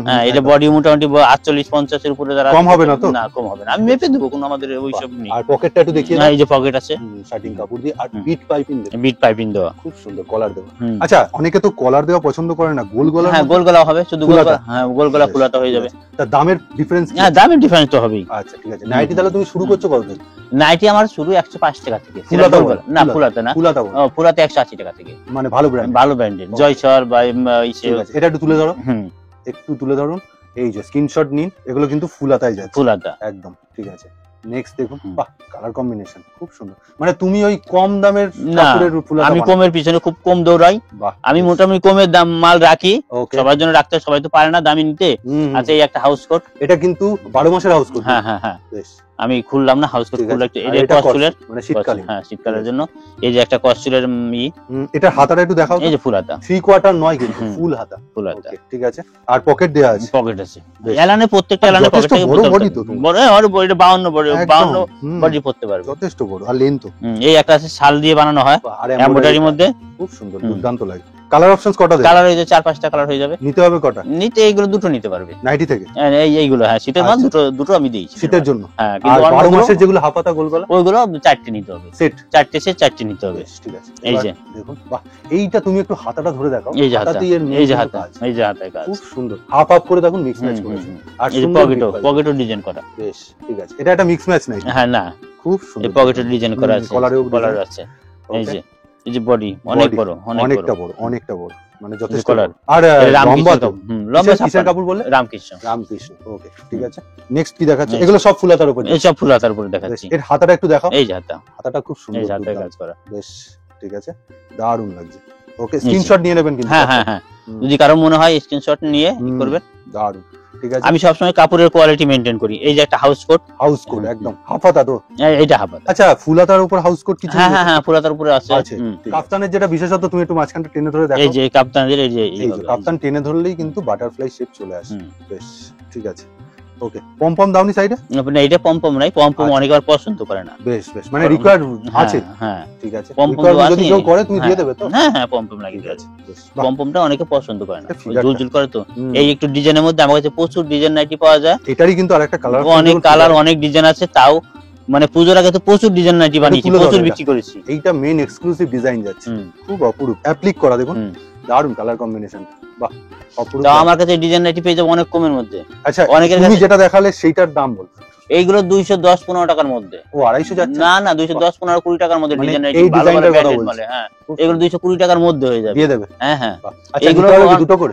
হ্যাঁ, এটা একদম। বডি মোটামুটি 48-50 এর উপরে যারা কম হবে না তো? না, কম হবে না, আমি মেপে দেবো, কোনো আমাদের ওইসব নেই। আর পকেটটা একটু দেখিয়ে হ্যাঁ, এই যে পকেট আছে, শার্টিং কাপড় দিয়ে, আর বিট পাইপিং দেওয়া, বিট পাইপিং দেওয়া। খুব সুন্দর কলার দেওয়া। হুম। আচ্ছা, অনেকে তো কলার দেওয়া পছন্দ করে না, গোল গলার হ্যাঁ, মধ্যে? গোল গলা হবে, শুধু গোল ফুলাতা? গলা, হ্যাঁ গোল গলা ফুলাতা হয়ে যাবে। তার দামের ডিফারেন্স? হ্যাঁ, দামের ডিফারেন্স তো হবেই। আচ্ছা ঠিক আছে। নাইটি তাহলে তুমি শুরু করছো কত থেকে? নাইটি আমার শুরু 105 টাকা থেকে। ফুলাতা গোল বল? গলা না, ফুলাতা না, ফুলাতা বল? ফুলাতে 180 টাকা থেকে। মানে ভালো ব্র্যান্ড। ভালো ব্র্যান্ডের, জয়সর বা ঠিক আছে, এটা একটু তুলে ধরো, হুম, একটু তুলে ধরুন। এই যে স্ক্রিনশট নিন, এগুলো কিন্তু ফুলাতায় যাচ্ছে ফুলাতা। একদম। ঠিক আছে, নেক্সট দেখুন। হুম। বাহ, কালার কম্বিনেশন খুব সুন্দর। মানে তুমি ওই কম দামের না, কাপড়ের ফুলাতা আমি বানাও? কমের পিছনে খুব কম দৌড়াই। বাহ, আমি মোটামুটি কমের দাম মাল রাখি, ওকে। সবার জন্য রাখতে, সবাই তো পারে না দামি নিতে। আচ্ছা, এই একটা হাউস কোট। এটা কিন্তু 12 মাসের হাউস কোট। হ্যাঁ, বেশ, আমি খুললাম না হাউস কোট, ঠিক খুললাম আছে। একটু। আর এটা এটা কস্টুলের, মানে শীতকালীন। হ্যাঁ শীতকালের জন্য। এই যে একটা কস্টুলের এটার হাতাটা একটু দেখাও। এই যে ফুলাতা, 3/4 নয় কিন্তু হুম। ফুল হাতা। ফুলাতা। Okay, ঠিক আছে। আর পকেট দেয়া আছে। পকেট আছে, বেশ। এলানে প্রত্যেকটা এলানে পকেট যথেষ্ট থেকে বড় বোতল body থাকে। তো তোমার। বড়, আর এটা 52 বডি, একদম, 52 হুম, বডি পড়তে পারবে। যথেষ্ট বড়। আর লেন্থ তো। এই একটা আছে শাল দিয়ে বানানো হয়, আর এমব্রয়ডারির মধ্যে। খুব সুন্দর, হুম। দুর্দান্ত লাগে। কালার অপশনস কটা দেবে? কালার হয়ে যায় 4-5টা কালার হয়ে যাবে। নিতে হবে কটা? নিতে এইগুলো দুটো নিতে পারবে। নাইটি থেকে? এইগুলো হ্যাঁ, শীতের মাল আচ্ছা। দুটো আমি দিই শীতের জন্য। হ্যাঁ, আর কিন্তু 12 অন্যগুলো- মাসের যেগুলো হাফাতা গোল গলা ওইগুলো 4টে নিতে হবে, সেট? 4টে সে 4টে নিতে হবে। বেশ, ঠিক আছে। এই এবার যে। দেখুন, বাহ, এইটা তুমি একটু হাতাটা ধরে দেখাও। এই যে হাতা, হাতাতেই এর এই যে মেন হাতা, কাজ। এই যে হাতায় কাজ। খুব সুন্দর। হাফ হাফ করে দেখুন মিক্স ম্যাচ হুম, করেছে। হুম, আর এই যে সুন্দর পকেটও, bit pipe। পকেটও ডিজাইন করা। বেশ, ঠিক আছে। এটা একটা মিক্স ম্যাচ নাই? হ্যাঁ, না, খুব এই সুন্দর। পকেটের ডিজাইন করা আছে, কলারেও কলার design। আছে। এই Okay, যে, এই যে বডি অনেক body, বড়, অনেক অনেকটা বড়। বড়, অনেকটা বড়, মানে যথেষ্ট কলার। বড়। আর লম্বা তো? লম্বা কিসের কাপড় বললে? রামকৃষ্ণ। রামকৃষ্ণ। ওকে, ঠিক আছে। নেক্সট কি দেখাচ্ছে? এগুলো সব ফুলাতার উপর। এই সব ফুলাতার উপরে বেশ, দেখাচ্ছি। এর হাতাটা একটু দেখাও। এই যে হাতা, হাতাটা খুব এই সুন্দর, যে হাতায় দুর্দান্ত। কাজ করা। বেশ, ঠিক আছে, দারুণ লাগছে। ওকে, স্ক্রিনশট নিয়ে নেবেন কিন্তু। হ্যাঁ, হুম, যদি কারো মনে হয় স্ক্রিনশট নিয়ে ই হুম, করবেন। দারুণ, ঠিক আছে। আমি সবসময় কাপড়ের কোয়ালিটি মেনটেন করি। এই যে একটা হাউস কোট, হাউস কোট হুম, একদম হাফাতা তো? এইটা হাফাত। আচ্ছা, ফুলাতার উপর হাউস কোট কিছু? হ্যাঁ, ফুলাতার উপরে আছে। আছে। হুম, ঠিক আছে। কাপ্তানের যেটা বিশেষত, তুমি একটু মাঝখানটা টেনে ধরে দেখো। এই যে কাপ্তানদের, এই যে এই যে কাপ্তান টেনে ধরলেই কিন্তু বাটারফ্লাই শেপ চলে আসে। হুম। বেশ, ঠিক আছে। ওকে, পম দাওনি সাইডে? না, এটা পম্পম নাই, পম্পম আচ্ছা। অনেকে আর পছন্দ করে না। বেশ, মানে রিকোয়ার আছে। হ্যাঁ, ঠিক আছে। পম্পম Require যদি কেউ করে তুমি দিয়ে দেবে তো? হ্যাঁ, পম্পম লাগিয়ে ঠিক দেবে। আছে, বেশ, বাহ। পম্পমটা অনেকে পছন্দ করে না, এটা figure টা। ঝুলঝুল করে তো। হুম। এই একটু ডিজাইনের মধ্যে আমার কাছে প্রচুর ডিজাইন নাইটি পাওয়া যায়, এটারই কিন্তু আরেকটা কালার, অনেক কালার, অনেক ডিজাইন আছে। তাও মানে পুজোর আগে তো প্রচুর ডিজাইন নাইটি বানিয়েছি, তুলে ধরো প্রচুর এটা। বিক্রি করেছি। এইটা মেন এক্সক্লুসিভ ডিজাইন যাচ্ছে, হুম, খুব অপরূপ। অ্যাপ্লিক করা দেখুন, হুম। দারুণ কালার কম্বিনেশন, বাহ, অপরূপ। তাও আমার কাছে ডিজাইন নাইটি পেয়ে যাবো অনেক কমের মধ্যে। আচ্ছা, অনেকের তুমি কাছে- যেটা দেখালে সেইটার দাম বল। এইগুলো 210-15 টাকার মধ্যে। ও 250 যাচ্ছে? না, 210-15-20 টাকার মধ্যে মানে ডিজাইন নাইটি, এই ভালো ভালো ডিজাইনটার কথা branded বলছি। মালে। হ্যাঁ, এগুলো 220 টাকার মধ্যে হয়ে যাবে। দিয়ে দেবে? হ্যাঁ, বাহ। আচ্ছা, এগুলো এগুলো আর- দুটো করে?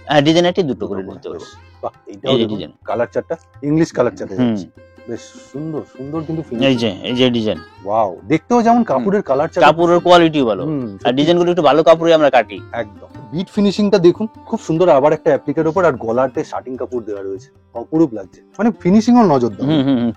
হ্যাঁ, ডিজাইন নাইটি দুটো করে দিতে বেশ, হবে। বাহ, এই এইটাও যে দেখুন, ডিজাইন। কালার চারটা ইংলিশ কালার চারটা হুম, যাচ্ছে। বেশ সুন্দর, সুন্দর কিন্তু এই ফিনিশিং। যে ডিজাইন। ওয়াও, দেখতেও যেমন কাপড়ের কালার চারটা। কাপড়ের কোয়ালিটিও ভালো, হুম, আর ডিজাইনগুলো একটু ভালো কাপড়ে আমরা কাটি। একদম। বিট ফিনিশিংটা দেখুন, খুব সুন্দর। আবার একটা অ্যাপ্লিকের উপর আর গলাতে শার্টিং কাপড় দেওয়া রয়েছে, অপরূপ লাগছে। মানে ফিনিশিং ও নজর দাও।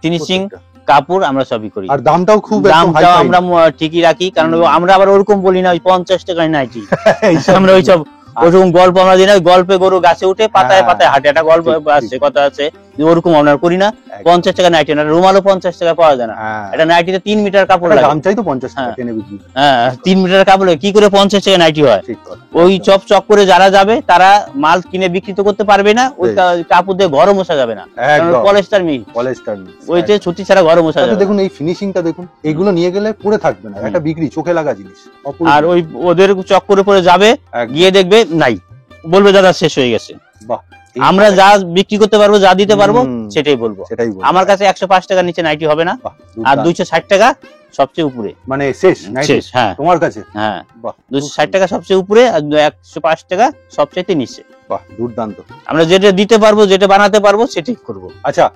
ফিনিশিং, প্রত্যেকটা। কাপড় আমরা সবই করি। আর দামটাও খুব একদম হাই দামটাও ফাই। আমরা ঠিকই রাখি, কারণ হুম। আমরা আবার ওরকম বলি না ওই 50 টাকায় নাইটি। এইসব আমরা ওইসব ওরকম গল্প আমরা দিই না, গল্পে গরু গাছে উঠে পাতায় হ্যাঁ, পাতায় হাটে, একটা গল্প ঠিক, আছে, ঠিক। কথা আছে, ওরকম আমরা করি না। একদম। 50 টাকা নাইটি না, রুমালও 50 টাকা পাওয়া যায় না। হ্যাঁ, এটা নাইটিতে 3 মিটার কাপড় একটা লাগে। দাম চাই তো 50 টাকা হ্যাঁ। টেনে বিক্রি। হ্যাঁ, 3 মিটার কাপড় কি করে 50 টাকা নাইটি হয়? ঠিক কথা। ওই একদম। চপ চপ করে যারা যাবে তারা মাল কিনে বিক্রি তো করতে পারবে না, ওই বেশ। কাপড় দিয়ে ঘরও মোছা যাবে না, কারণ একদম। পলিস্টার মিল, পলিস্টার। ওইতে ছুটি ছাড়া ঘরও মোছা তাতে যাবে না। দেখুন এই ফিনিশিংটা দেখুন, এগুলো নিয়ে গেলে পরে থাকবে না, হুম। একটা বিক্রি চোখে লাগা জিনিস, অপরূপ। আর ওই ওদের চক্করে পরে যাবে, একদম। গিয়ে দেখবে নাই, বলবে দাদা শেষ হয়ে গেছে। বাহ, এই- আমরা যা বিক্রি করতে পারবো, যা দিতে পারবো হুম। সেটাই বলবো। সেটাই বলবো। আমার কাছে 105 টাকার নিচে নাইটি হবে না, বাহ, আর দুর্দান্ত। 260 টাকা সবচেয়ে উপরে। মানে শেষ নাইটি শেষ, হ্যাঁ তোমার কাছে? হ্যাঁ, বাহ, 260 টাকা সবচেয়ে উপরে, আর 105 টাকা সবচেয়ে নিচে। বাহ, দুর্দান্ত। আমরা যেটা দিতে পারবো, যেটা বানাতে পারবো সেটাই করবো। আচ্ছা,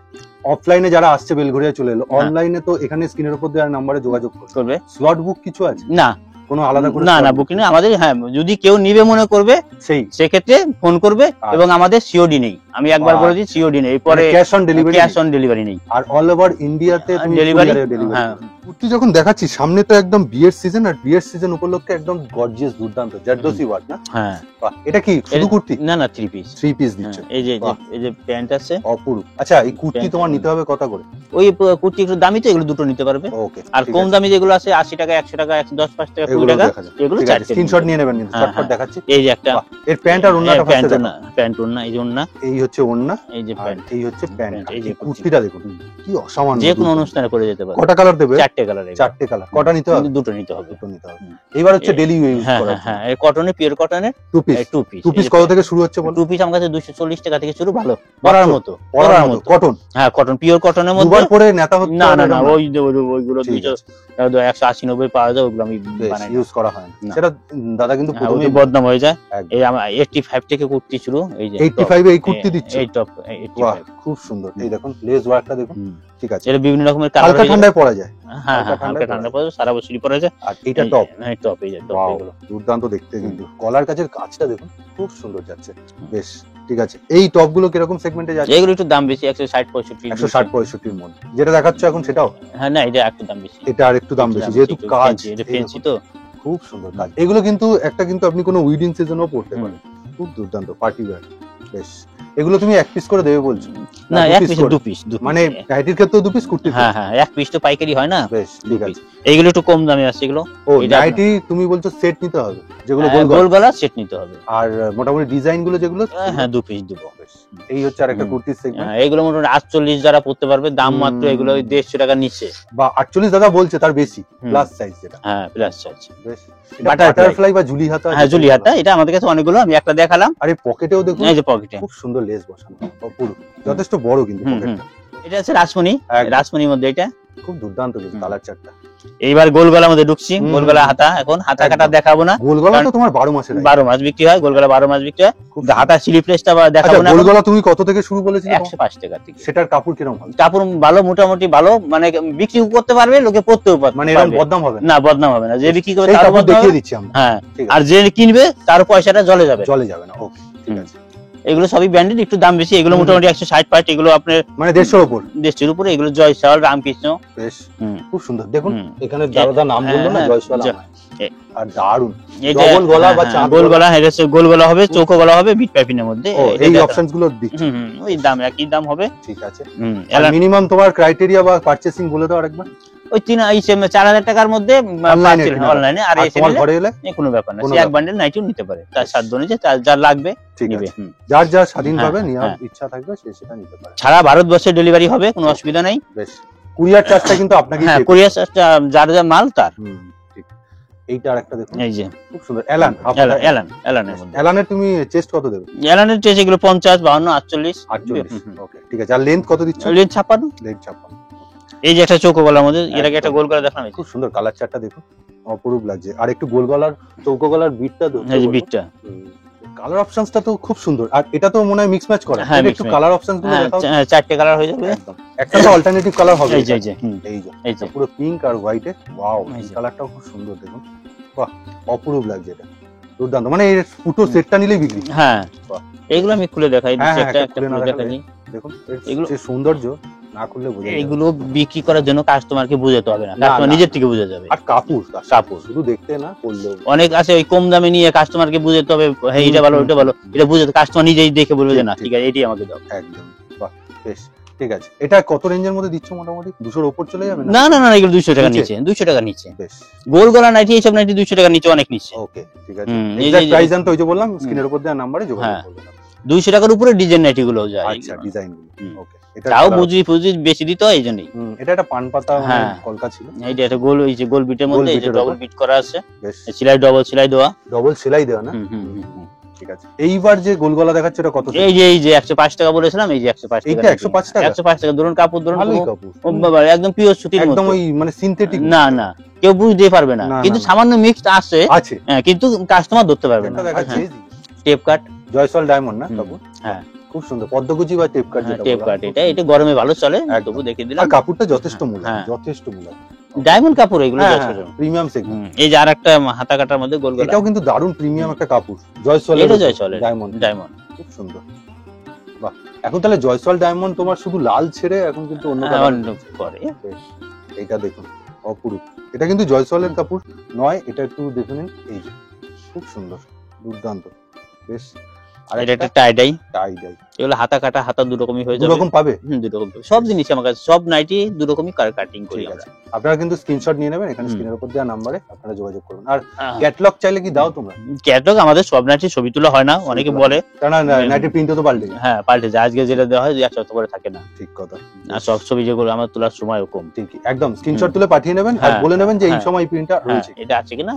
অফলাইনে যারা আসছে বেলঘরিয়া চলে এলো, হ্যাঁ। অনলাইনে তো এখানে স্ক্রিনের উপর দেওয়ার নম্বরে যোগাযোগ করবে। করবে স্লট বুক কিছু আছে? না, কোনো আলাদা করে না slot না book? বুকিং আমাদের, হ্যাঁ যদি কেউ নিবে মনে করবে সেই সেক্ষেত্রে ফোন করবে, আচ্ছা। এবং আমাদের সিওডি নেই, আমি একবার বলে দিই সিওডি নেই, পরে cash on delivery? Cash on delivery নেই। আর অল ওভার ইন্ডিয়াতে ডেলিভারি, ডেলিভারি? হ্যাঁ কুর্তি যখন দেখাচ্ছি সামনে তো একদম বিয়ের সিজন, আর বিয়ের সিজন উপলক্ষে একদম গর্জিয়াস দুর্দান্ত জারদোসি ওয়ার্ক না? হ্যাঁ বাহ, এটা কি শুধু কুর্তি? না না, 3 পিস। 3 পিস দিচ্ছ? এই যে বাহ। এই যে প্যান্ট আছে, অপূর্ব। আচ্ছা, এই কুর্তি প্যান্ট তোমার নিতে হবে কত করে? ওই কুর্তি একটু দামি তো, এগুলো দুটো নিতে পারবে। ওকে। আর কম দামি যেগুলো আছে 80 টাকা, 100 টাকা, 110, 5 টাকা, 20 টাকা, এগুলো চারটে স্ক্রিনশট নিয়ে নেবেন, কিন্তু হ্যাঁ, শর্টকাট হ্যাঁ। দেখাচ্ছি। এই যে একটা বাহ, এর প্যান্ট আর ওন্নাটা ফার্স্টে দেখো। প্যান্ট ওন্না, এই যে ওন্না, এই হচ্ছে ওন্না, এই যে আর প্যান্ট, এই হচ্ছে প্যান্ট। এই যে এই কুর্তিটা দেখুন কি অসামান্য। যে কোনো অনুষ্ঠানে পরে যেতে পারে। কটা কালার দেবে? 4টে কালার। 4টে কালার। কটা নিতে হবে? দুটো নিতে হবে। দুটো নিতে হবে। এবার হচ্ছে ডেইলি ইউজ হ্যাঁ করা। হ্যাঁ, এই কটনের, পিওর কটনের 2 পিস। 2 পিস কত থেকে শুরু হচ্ছে বলো? 2 পিস আমার কাছে 240 টাকা থেকে শুরু, ভালো পরার মতো। পরার মতো কটন। হ্যাঁ, কটন, পিওর কটনের মধ্যে। দুবার পরে নেতা হচ্ছে না না না, ওইগুলো 180, 90 পাওয়া যায়, ওগুলো আমি বানাই ইউজ করা হয় না। সেটা দাদা কিন্তু প্রথমে বদনাম হয়ে যায়। এই আমার 85 থেকে কুর্তি শুরু। এই যে 85 এ এই কুর্তি দিচ্ছে? এই টপ 85। খুব সুন্দর। এই দেখুন লেস ওয়ার্কটা দেখুন। ঠিক আছে। এটা বিভিন্ন রকমের কালার। হালকা ঠান্ডায় পরা যায়। হ্যাঁ হ্যাঁ, হালকা ঠান্ডা পড়ে যায়, সারা বছরই পরা যায়। আর এটা টপ। হ্যাঁ, টপ, এই যে টপ। এগুলো দুর্দান্ত দেখতে, কিন্তু কলার কাছের কাজটা দেখুন খুব সুন্দর যাচ্ছে। বেশ, ঠিক আছে। এই টপ গুলো কিরকম সেগমেন্টে যাচ্ছে? এগুলো একটু দাম বেশি, 160-65। 160-65 এর মধ্যে। যেটা দেখাচ্ছ এখন সেটাও? হ্যাঁ, না এটা একটু দাম বেশি। এটা আর একটু দাম বেশি, যেহেতু কাজ। এটা ফেন্সি তো, খুব সুন্দর কাজ। এগুলো কিন্তু আপনি কোনো উইডিং সিজনেও পড়তে পারেন। খুব দুর্দান্ত পার্টি ওয়্যার। বেশ, এগুলো তুমি 1 পিস করে দেবে বলছো? না, 1 পিস, 2 পিস। মানে নাইটির ক্ষেত্রেও 2 পিস, কুর্তির? হ্যাঁ হ্যাঁ, 1 পিস তো পাইকারি হয় না। বেশ, ঠিক আছে। এইগুলো একটু কম দামে আছে এগুলো। ও নাইটি তুমি বলছো সেট নিতে হবে, যেগুলো গোল গলা সেট নিতে হবে। আর মোটামুটি ডিজাইন গুলো যেগুলো? হ্যাঁ, 2 পিস দেবো। এই হচ্ছে আরেকটা কুর্তির সেগমেন্ট। এইগুলো মোটামুটি 48 যারা পড়তে পারবে, দাম মাত্র এগুলো 150 টাকার নিচে। বা 48 দাদা বলছে, তার বেশি প্লাস সাইজ যেটা। হ্যাঁ, প্লাস সাইজ। বেশ, বাটারফ্লাই বা ঝুলি হাতা? হ্যাঁ, ঝুলি হাতা। এটা আমাদের কাছে অনেকগুলো, আমি একটা দেখালাম। আরে পকেটেও দেখুন, এই যে পকেটে খুব সুন্দর লেস বসানো, অপূর্ব, যথেষ্ট বড় কিন্তু পকেটটা। এটা আছে রাসমণি, রাসমণির মধ্যে এটা খুব দুর্দান্ত কিন্তু কালার চারটা। এইবার গোলগলার মধ্যে ঢুকছি। গোলগলা হাতা, এখন হাতা কাটা দেখাবো না। গোলগলা তো তোমার 12 মাসের? 12 মাস বিক্রি হয় গোলগলা, 12 মাস বিক্রি হয়। হাতা স্লিপলেসটা দেখাবো না। গোলগলা তুমি কত থেকে শুরু বলেছিলে? 105 টাকা থেকে। সেটার কাপড় কিরকম হবে? কাপড় ভালো, মোটামুটি ভালো, মানে বিক্রি করতে পারবে, লোকে পড়তেও পারবে, মানে এরকম বদনাম হবে না? বদনাম হবে না, যে বিক্রি করবে তার কাপড় দেখিয়ে দিচ্ছি আমরা। হ্যাঁ, আর যে কিনবে তার পয়সাটা জলে যাবে না। ওকে, ঠিক আছে। এগুলো সবই ব্র্যান্ডেড, একটু দাম বেশি। এগুলো মোটামুটি 160 পার্ট, এগুলো আপনার মানে 150 উপর। 150 উপরে। এগুলো জয়সওয়াল, রামকৃষ্ণ। বেশ, খুব সুন্দর। দেখুন এখানে দাদা নাম বললো না, জয়সওয়াল। আর দারুন ডবল গলা বা চাঁদ গোল গলা। এটা গোল গলা হবে, চৌকো গলা হবে, বিট পাইপিনের মধ্যে। এই অপশনস গুলো দিচ্ছি। ওই দাম, একই দাম হবে। ঠিক আছে। মিনিমাম তোমার ক্রাইটেরিয়া বা পারচেসিং বলে দাও আরেকবার। ওই 4000 টাকার মধ্যে অনলাইনে। আর এসে ঘরে এলে কোনো ব্যাপার না, এক বান্ডেল নাইটিও নিতে পারে, তার সাধ্য অনুযায়ী যা লাগবে নিবে। যার যা স্বাধীনভাবে নেওয়ার ইচ্ছা থাকবে সে সেটা নিতে পারে। সারা ভারতবর্ষে ডেলিভারি হবে, কোনো অসুবিধা নাই। বেশ, কুরিয়ার চার্জটা কিন্তু আপনাকে? হ্যাঁ, কুরিয়ার চার্জটা যার যা মাল তার। ঠিক। এইটা আরেকটা দেখুন, এই যে খুব সুন্দর এলান। এলানের মধ্যে। এলানের তুমি চেস্ট কত দেবে? এলানের চেস্ট এগুলো 50, 52, 48। ওকে, ঠিক আছে। আর লেন্থ কত দিচ্ছ? লেন্থ 56। লেন্থ 56। এই যে একটা চৌকো গলার মধ্যে, এর আগে একটা গোল গলা দেখালাম, খুব সুন্দর কালার চারটা দেখুন, অপরূপ লাগছে। আর একটু গোল গলার, চৌকো গলার বিটটা দাও। এই যে বিটটা, কালার অপশনসটা তো খুব সুন্দর। আর এটা তো মনে হয় মিক্স ম্যাচ করা। হ্যাঁ, একটু কালার অপশনস গুলো দেখাও। 4টে কালার হয়ে যাবে। একদম একটা তো অল্টারনেটিভ কালার হবে। এই যে এই যে পুরো পিঙ্ক আর হোয়াইটে। ওয়াও, এই কালারটাও খুব সুন্দর দেখুন। বাহ, অপরূপ লাগছে এটা, দুর্দান্ত। মানে এর পুরো সেটটা নিলেই বিক্রি। হ্যাঁ, এইগুলো আমি খুলে দেখাই দিচ্ছি, একটা খুলে দেখাই। দেখুন এগুলো যে সৌন্দর্য, না খুললে বোঝা যাবে। এগুলো বিক্রি করার জন্য কাস্টমারকে বোঝাতে হবে না, কাস্টমার নিজের থেকে বুঝে যাবে। আর কাপড় শুধু দেখতে না, পরলেও। অনেক আছে ওই কম দামে নিয়ে কাস্টমারকে বুঝাতে হবে, হ্যাঁ এটা ভালো ওটা ভালো, এটা বুঝাতে কাস্টমার নিজেই দেখে বলবে যে না ঠিক আছে এটাই আমাকে দাও। একদম, বাহ, বেশ, ঠিক আছে। এটা কত রেঞ্জের মধ্যে দিচ্ছ? মোটামুটি 200 উপর চলে যাবে? না না না, এগুলো 200 টাকা নিচে। 200 টাকা নিচে। বেশ, গোল গলা নাইটি, এইসব নাইটি 200 টাকা নিচে, অনেক নিচে। ওকে, ঠিক আছে। এক্সাক্ট প্রাইস জানতে ওই যে বললাম স্ক্রিনের উপর দেওয়া নম্বরে যোগাযোগ করবেন। 200 টাকার উপরে ডিজাইন নাইটি গুলো যায়। আচ্ছা, ডিজাইন গুলো। ওকে, তাও বুঝি বেশি দিতে হয়, এইজন্যই। এটা একটা পান পাতা কলকা ছিল। এইটা একটা গোল, এই যে গোল বিটের মধ্যে এই যে ডবল বিট করা আছে। বেশ, সেলাই ডবল সেলাই দেওয়া। ডবল সেলাই দেওয়া না? ঠিক আছে। এইবার যে গোল গলা দেখাচ্ছে এটা কত? এই যে 105 টাকা বলেছিলাম, এই যে 105 টাকা। এটা 105 টাকা? 105 টাকা। ধরুন কাপড়, ধরুন ভালোই কাপড়, একদম পিওর সুতির মতো, একদম ওই মানে সিনথেটিক না না, কেউ বুঝতে পারবে না, কিন্তু সামান্য মিক্সড আছে, কিন্তু কাস্টমার ধরতে পারবে না। টেপ কাট, জয়সওয়াল ডায়মন্ড না কাপড়? হ্যাঁ, খুব সুন্দর। পদ্মকুচি বা টেপ কাট যেটা। টেপ কাট, এটা গরমে ভালো চলে, তবু দেখিয়ে দিলাম। আর কাপড়টা যথেষ্ট মূল্য, যথেষ্ট মূল্য। ডায়মন্ড কাপড় এগুলো, প্রিমিয়াম সেগমেন্ট। এই যে আরেকটা হাতা কাটার মধ্যে গোল গলা, এটাও কিন্তু দারুণ প্রিমিয়াম একটা কাপড়। জয়সওয়াল ডায়মন্ড, খুব সুন্দর। বাহ, এখন তাহলে জয়সওয়াল ডায়মন্ড তোমার শুধু লাল ছেড়ে এখন কিন্তু অন্য কালার করে। বেশ, এইটা দেখুন অপরূপ। এটা কিন্তু জয়সওয়ালের কাপড় নয়, এটা একটু দেখে নিন, এই যে খুব সুন্দর, দুর্দান্ত বেশ। আর এটা একটা টাই ডাই, টাই ডাই, এগুলো হাতা কাটা, হাতা দু রকমই হয়ে দু যাবে। রকম পাবে। দু রকম সব জিনিস আমার কাছে, সব নাইটি দু রকমই কাটিং করি ঠিক আমরা। আছে, আপনারা কিন্তু স্ক্রিনশট নিয়ে নেবেন, এখানে স্ক্রিনের উপর দেওয়া নাম্বারে আপনারা যোগাযোগ করুন। আর হ্যাঁ। ক্যাটালগ চাইলে কি দাও তোমরা? ক্যাটালগ আমাদের সব নাইটি ছবি তোলা হয় না, অনেকে বলে, কারণ নাইটের প্রিন্টও তো পাল্টে যায়। হ্যাঁ পাল্টে যায়, আজকে যেটা দেওয়া হয় 1 সপ্তাহ পরে থাকে না। ঠিক কথা। আর সব ছবি যেগুলো আমার তোলার সময়ও কম। ঠিকই, একদম স্ক্রিনশট তুলে পাঠিয়ে নেবেন আর হ্যাঁ, বলে নেবেন যে এই হ্যাঁ, সময় প্রিন্টটা হ্যাঁ, রয়েছে। এটা আছে কিনা,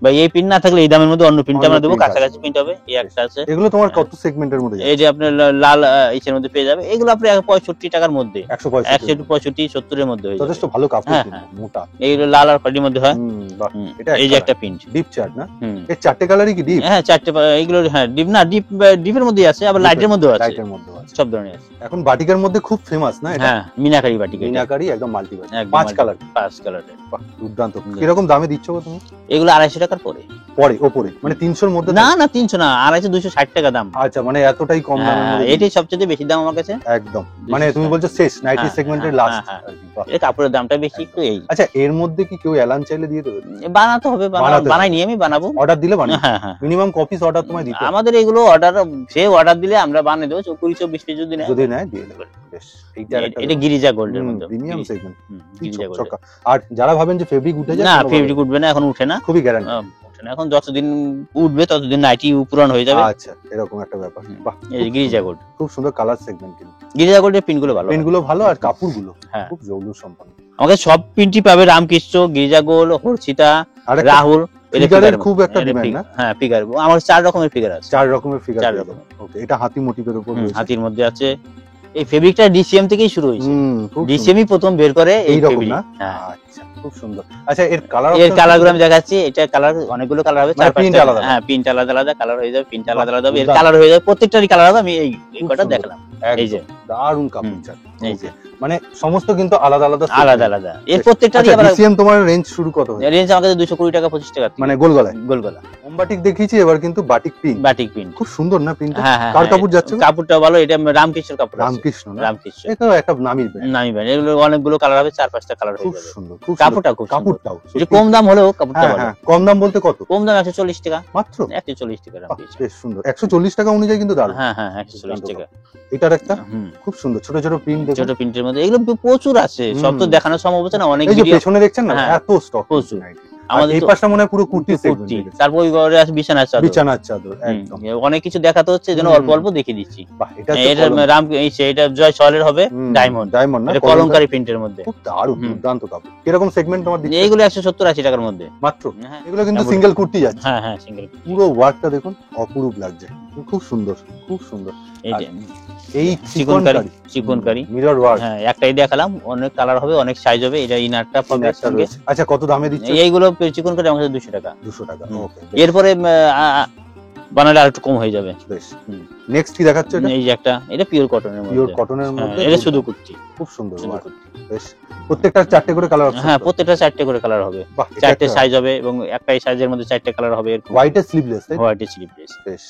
বা এই পিন না থাকলে এই দামের মধ্যে অন্য পিনটা আমরা অন্য দেবো, print কাছাকাছি আছে। প্রিন্ট হবে। এই একটা আছে, এগুলো তোমার কত সেগমেন্টের মধ্যে যায়? এই যে আপনার লাল ইসের মধ্যে পেয়ে যাবে, এগুলো আপনি 65 টাকার মধ্যে, 165 165 70 এর মধ্যে হয়ে যাবে। যথেষ্ট ভালো কাপড়, হ্যাঁ, কিন্তু হ্যাঁ। মোটা। এইগুলো লাল আর কালির মধ্যে হয়। বাহ, হুম, এটা এই যে একটা প্রিন্ট, ডিপ চার্ট না? হুম, এর চারটে কালারই কি ডিপ? হ্যাঁ চারটে এইগুলো, হ্যাঁ ডিপ না, ডিপের মধ্যে আছে, আবার লাইটের মধ্যেও আছে, লাইটের মধ্যে আছে। সব ধরনের আছে। এখন বাটিকের মধ্যে খুব ফেমাস না এটা? হ্যাঁ মিনাকারি বাটিক, মিনাকারি, একদম মাল্টি বাটি, একদম 5 কালার। 5 কালারের। বাহ, দুর্দান্ত। কিরকম দামে দিচ্ছ গো তুমি? এগুলো 250 টাকার পরে। পরে ওপরে মানে 300 এর মধ্যে? না না 300 না, 250 260 টাকা দাম। আচ্ছা, মানে এতটাই কম দামের হ্যাঁ, মধ্যে? এটাই সবচেয়ে বেশি দাম আমার কাছে। একদম, মানে তুমি বলছো শেষ নাইটি হ্যাঁ, সেগমেন্টের হ্যাঁ, লাস্ট। হ্যাঁ, এর কাপড়ের দামটা বেশি একটু। এই আচ্ছা, এর মধ্যে কি কেউ এলান চাইলে দিয়ে দেবে? বানাতে হবে, বানাতে বানাইনি আমি, বানাবো। অর্ডার দিলে বানিয়ে? হ্যাঁ হ্যাঁ, মিনিমাম কপিস অর্ডার তোমায় দিতে হবে? আমাদের এগুলো অর্ডার, সে অর্ডার দিলে আমরা বানিয়ে দেবো, 20-24 পিস যদি নেয়। যদি নেয় দিয়ে দেবে। বেশ, এইটা একটা এটা গিরিজা গোল্ডের মধ্যে, প্রিমিয়াম সেগমেন্ট। গিরিজা গোল্ড। আর যারা ভাবেন যে ফেব্রিক উঠে যায়, না কোনো ফেব্রিক উঠবে না, এখন উঠে না, খুবই গ্যারান্টি। উঠে না, এখন যতদিন উঠবে ততদিন নাইটি পুরান হয়ে যাবে। আচ্ছা, এরকম একটা ব্যাপার। বাহ, এই গিরিজা গোল্ড, খুব সুন্দর কালার সেগমেন্ট, কিন্তু গিরিজা গোল্ডের পিন গুলো ভালো, পেন গুলো ভালো আর কাপড়গুলো হ্যাঁ। খুব জৌলুস সম্পন্ন। আমাকে সব পিনটি পাবে, রামকৃষ্ণ, গিরিজা গোল্ড, হর্ষিতা, আর রাহুল। ফিগারের খুব একটা ডিমান্ড না? হ্যাঁ ফিগার, আমার 4 রকমের ফিগার আছে। 4 রকমের ফিগার। 4 রকমের। ওকে, এটা হাতি মোটিভের উপর রয়েছে। হাতির মধ্যে আছে। এই ফেব্রিকটা ডিসিএম থেকেই শুরু হয়েছে, খুব ডিসিএমই প্রথম বের করে এই এইরকম ফেব্রিক। না? হ্যাঁ, আচ্ছা, খুব সুন্দর। আচ্ছা, এর কালার, এর কালার গুলো আমি দেখাচ্ছি। এটা কালার অনেকগুলো কালার হবে, মানে 4-5 print আলাদা? হ্যাঁ প্রিন্ট আলাদা আলাদা কালার হয়ে যাবে, প্রিন্ট আলাদা আলাদা হবে, এর দারুণ। কালার হয়ে যাবে, প্রত্যেকটারই কালার হবে। আমি এই খুব কটা সুন্দর। দেখালাম, এই যে দারুন কাপড় চাট। এই যে মানে সমস্ত কিন্তু আলাদা আলাদা আলাদা আলাদা, এর প্রত্যেকটারই আবার ডিসিএম। তোমার রেঞ্জ শুরু কত হয়? রেঞ্জ আমাদের 220 টাকা 25 টাকা থেকে, মানে গোলগলায় গোলগলা বাটিক দেখিয়েছি, এবার কিন্তু বাটিক প্রিন্ট। Batik print. খুব সুন্দর না প্রিন্ট? হ্যাঁ হ্যাঁ, কার কাপড় যাচ্ছে? কাপড়টা ভালো, এটা রামকৃষ্ণের কাপড় আছে। রামকৃষ্ণ না? রামকৃষ্ণ, এটা একটা নামি ব্র্যান্ড। নামি ব্র্যান্ড। এগুলো অনেকগুলো কালার হবে, 4-5টা কালার হয়ে খুব যাবে। সুন্দর, খুব সুন্দর। কাপড়টা খুব সুন্দর। কাপড়টাও যে কম দাম হলেও কাপড়টা হ্যাঁ ভালো। হ্যাঁ, কম দাম বলতে কত? কম দাম 140 টাকা মাত্র? 140 টাকা বাহ, রামকৃষ্ণ। বেশ সুন্দর। 140 টাকা অনুযায়ী কিন্তু দারুণ। হ্যাঁ হ্যাঁ 140 টাকা। এটার একটা হুম, খুব সুন্দর ছোট ছোট প্রিন্ট দেখুন। ছোট প্রিন্টের মধ্যে এগুলো প্রচুর আছে, সব তো দেখানো সম্ভব হচ্ছে না, অনেক এই যে ভিডিও। পেছনে দেখছেন না, হ্যাঁ, এত স্টক প্রচুর। আমাদের। আমাদের এই তো পাশটা মনে হয় পুরো কুর্তি সেগমেন্ট। কুর্তি, তারপর ওই ঘরে আছে বিছানার চাদর। বিছানার চাদর, একদম। অনেক কিছু দেখাতে হচ্ছে, এজন্য হুম, অল্প অল্প দেখিয়ে দিচ্ছি। বাহ, এটা এটা রাম এটা জয় সলের হবে, ডায়মন্ড। ডায়মন্ড না? এটা কলমকারী প্রিন্টের মধ্যে। খুব দারুণ, হুম। দুর্দান্ত কাপড়। কিরকম সেগমেন্ট তোমার দিচ্ছে? এইগুলো 170-80 টাকার মধ্যে মাত্র? হ্যাঁ এগুলো কিন্তু এমন- সিঙ্গেল কুর্তি যাচ্ছে। হ্যাঁ হ্যাঁ সিঙ্গেল। পুরো ওয়ার্কটা দেখুন, অপরূপ লাগছে, খুব সুন্দর, খুব সুন্দর। এই যে এই চিকনকারি, চিকনকারি। Mirror work. হ্যাঁ একটাই দেখালাম, অনেক কালার হবে, অনেক সাইজ হবে। এটা ইনারটা পাবে সঙ্গে। আচ্ছা, কত দামে দিচ্ছে? এইগুলো চিকনকারি আমাদের 200 টাকা। 200 টাকা। হুম। ওকে, এরপরে বানালে আর একটু কম হয়ে যাবে। বেশ। হুম। নেক্সট কি দেখাচ্ছে এটা? এই যে একটা, এটা পিওর কটনের মধ্যে। পিওর কটনের হ্যাঁ, মধ্যে এটা শুধু কুর্তি, খুব সুন্দর শুধু ওয়ার্ক। কুর্তি। বেশ, প্রত্যেকটা 4টে করে কালার অপশন। হ্যাঁ প্রত্যেকটা 4টে করে কালার হবে, 4টে সাইজ হবে, এবং একটাই সাইজের মধ্যে 4টে কালার হবে। এরকম হোয়াইট এর স্লিভলেস, তাই? White sleeveless. বেশ।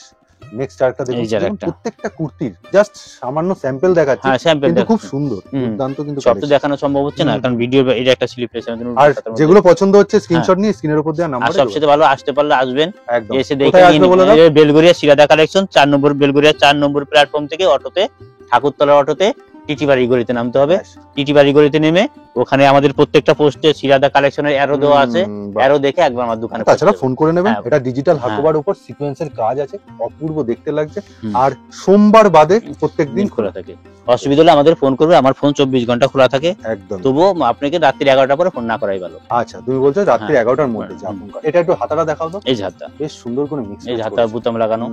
নেক্সট আরেকটা দেখুন, এই যে আরেকটা। প্রত্যেকটা কুর্তির জাস্ট সামান্য স্যাম্পল দেখাচ্ছি, হ্যাঁ স্যাম্পল কিন্তু খুব সুন্দর, হুম। দুর্দান্ত কিন্তু সব তো collection। দেখানো সম্ভব হচ্ছে না, হুম। কারণ ভিডিও এটা একটা স্লিভলেস। আর যেগুলো পছন্দ হচ্ছে স্ক্রিনশট নিয়ে স্ক্রিনের উপর দেওয়া আর নাম্বারে সবচেয়ে ভালো, আসতে পারলে আসবেন, একদম। এসে দেখে কোথায় আসবে বলে দাও? নিন। বেলগড়িয়া শিরাদা কালেকশন 4 নম্বর, বেলগড়িয়া 4 নম্বর প্ল্যাটফর্ম থেকে অটোতে, ঠাকুরতলা অটোতে টিটি বাড়ি গলিতে নামতে হবে। টিটি বাড়ি গলিতে নেমে ওখানে আমাদের প্রত্যেকটা পোস্টে শিরাদা কালেকশনের অ্যারো দেওয়া আছে, অ্যারো দেখে একবার আমার দোকানে তাছাড়া ফোন করে নেবেন। হ্যাঁ। এটা ডিজিটাল হ্যাঁ। হাকোবার উপর সিকোয়েন্সের কাজ আছে, অপূর্ব দেখতে লাগছে। হুম। আর সোমবার বাদে প্রত্যেকদিন দিন খোলা থাকে। অসুবিধা হলে আমাদের ফোন করবে, আমার ফোন 24 ঘন্টা খোলা থাকে। একদম। তবুও আপনাকে রাত্রি 11টা পরে ফোন না করাই ভালো। আচ্ছা, তুমি বলছো রাত্রি হ্যাঁ। 11টার মধ্যে যে হুম। আপনি এটা একটু হাতাটা দেখাও তো। এই যে হাতটা, বেশ সুন্দর করে মিক্স। এই যে হাতটা বুতাম লাগানো।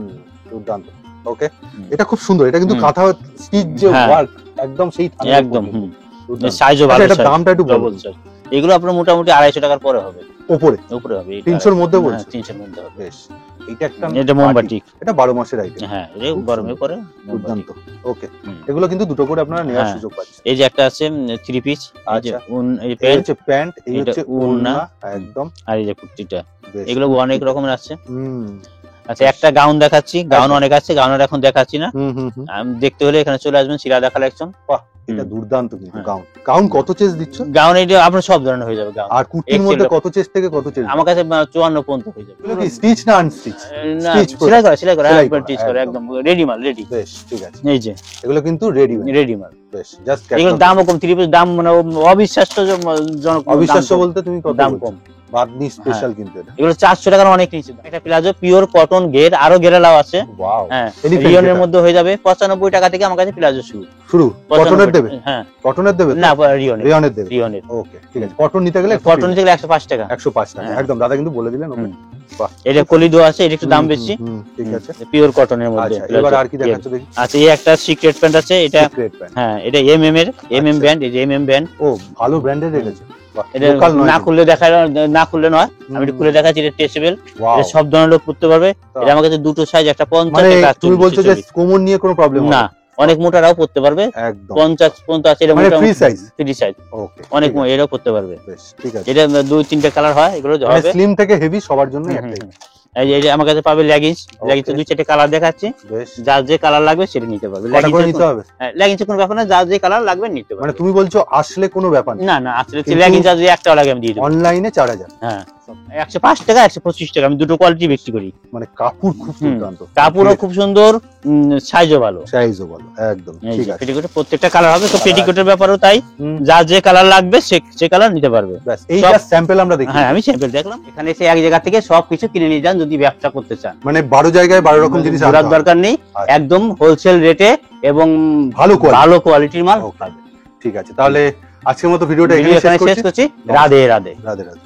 দুর্দান্ত। ওকে, হুম। এটা খুব সুন্দর। এটা কিন্তু হুম। কাঁথা স্টিচ যে হ্যাঁ। ওয়ার্ক, একদম সেই থানের একদম। উপর হুম। দুর্দান্ত। সাইজও ভালো, আচ্ছা, এটার দামটা একটু বলো। Double size. এগুলো আপনার মোটামুটি 250 টাকার পরে হবে, উপরে উপরে হবে। 300 এর মধ্যে বলছো? 300 এর মধ্যে হবে। বেশ, এটা একটা এটা মোমবাতি। এটা 12 মাসের আইটেম। হ্যাঁ এটা খুব গরমে সুন্দর। পরে দুর্দান্ত। ওকে, হুম। এগুলো কিন্তু দুটো করে আপনারা নেওয়ার হ্যাঁ। সুযোগ পাচ্ছেন। এই যে একটা আছে 3 পিস, এই যে আচ্ছা। এই এই প্যান্ট, হচ্ছে প্যান্ট, এই এটা হচ্ছে ওড়না। ওড়না, একদম। আর এই যে কুর্তিটা। বেশ। এগুলো অনেক রকমের আছে। হুম আচ্ছা একটা গাউন দেখাচ্ছি, গাউন আচ্ছা। অনেক আছে, গাউনের এখন দেখাচ্ছি না। হুম হুম হুম। দেখতে হলে এখানে চলে আসবেন শিরাদা কালেকশন। এটা দুর্দান্ত কিন্তু গাউন। গাউন কত চেস দিচ্ছ? গাউন এটা আপনার সব ধরনের হয়ে যাবে গাউন। আর কুর্তির মধ্যে কত চেস থেকে কত চেস? আমার কাছে 54 পর্যন্ত হয়ে যাবে। এগুলো কি স্টিচ না আনস্টিচ? না, স্টিচ সেলাই করা সেলাই একবার স্টিচ করা একদম রেডি মাল, রেডি। বেশ, ঠিক আছে। এই যে এগুলো কিন্তু রেডি মাল। বেশ, জাস্ট এগুলোর দামও কম, 3 পিস দাম মানে অবিশ্বাস্যজনক। অবিশ্বাস্য বলতে তুমি কত দাম বলছো? কম, বাদনি স্পেশাল কিন্তু এটা। এগুলো 400 টাকার অনেক নিচে। একটা প্লাজো পিওর কটন গের, আরো গেরালাও আছে। ওয়াও, হ্যাঁ, Elephant রিয়নের এটা। মধ্যে হয়ে যাবে 95 টাকা থেকে আমার কাছে প্লাজো শুরু। শুরু কটনের দেবে? হ্যাঁ, কটনের দেবে না রিয়নের। রিয়নের দেবে। রিয়নের। ওকে, ঠিক আছে। কটন নিতে গেলে কটন নিতে গেলে 105 টাকা। 105 টাকা হ্যাঁ। একদম, দাদা কিন্তু বলে দিলেন। ওকে, বাহ। এটা কলিদো আছে, এটা একটু দাম বেশি। ঠিক আছে। পিওর কটনের মধ্যে। আচ্ছা, এবার আর কি দেখাচ্ছ দেখি? আচ্ছা, এই একটা সিক্রেট প্যান্ট আছে, এটা সিক্রেট প্যান্ট। হ্যাঁ, এটা এমএম এর ব্যান্ড, এই যে এমএম ব্যান্ড। ও, ভালো ব্র্যান্ডের রেখেছে। বাহ, এটা লোকাল নয়। না খুললে না খুললে নয়, আমি এটা খুলে দেখাচ্ছি। এটা টেস্টেবল, ওয়াও। এটা সব ধরনের লোক পড়তে পারবে। এটা আমার কাছে দুটো সাইজ, একটা 50 মানে একটা 48। তুমি বলছো যে কোমর নিয়ে কোনো প্রবলেম না, অনেক মোটারাও পড়তে পারবে। একদম 50 এটা মানে মোটা ফ্রি সাইজ। ফ্রি সাইজ, ওকে, অনেক এটাও পড়তে পারবে। বেশ, ঠিক আছে। এটা 2-3টে কালার হয়, এগুলো মানে হবে। স্লিম থেকে হেভি সবার জন্য একটাই। এই যে আমার কাছে পাবে লেগিংস, লেগিংসে 2-4টে কালার দেখাচ্ছি। বেশ, যার যে কালার লাগবে সেটা নিতে পারবে। কটা করে নিতে হবে? লেগিংসের কোনো ব্যাপার না, যার যে কালার লাগবে নিতে পারবে। মানে তুমি বলছো আসলে কোনো ব্যাপার না? না না, আসলে কিন্তু লেগিংস যদি একটা লাগে আমি দিয়ে দেবো। অনলাইনে 4000। হ্যাঁ, 105 টাকা, 125 টাকা, আমি দুটো কোয়ালিটি বিক্রি করি। মানে কাপড় খুব দুর্দান্ত, কাপড়ও খুব সুন্দর, সাইজও ভালো। সাইজও ভালো, একদম ঠিক আছে। পেটিকোটে প্রত্যেকটা কালার হবে, তো পেটিকোটের ব্যাপারেও তাই, যার যে কালার লাগবে সে কালার নিতে পারবে। ব্যাস, এইটা স্যাম্পল আমরা দেখি। হ্যাঁ, আমি স্যাম্পল দেখলাম। এখানে এসে এক জায়গা থেকে সবকিছু কিনে নিয়ে যান যদি ব্যবসা করতে চান। মানে 12 জায়গায় 12 রকম জিনিস ঘোরার দরকার নেই, একদম হোলসেল রেটে এবং ভালো কোয়ালিটির মাল। ঠিক আছে, তাহলে আজকের মতো ভিডিওটা এখানে শেষ করছি। রাধে রাধে। রাধে রাধে।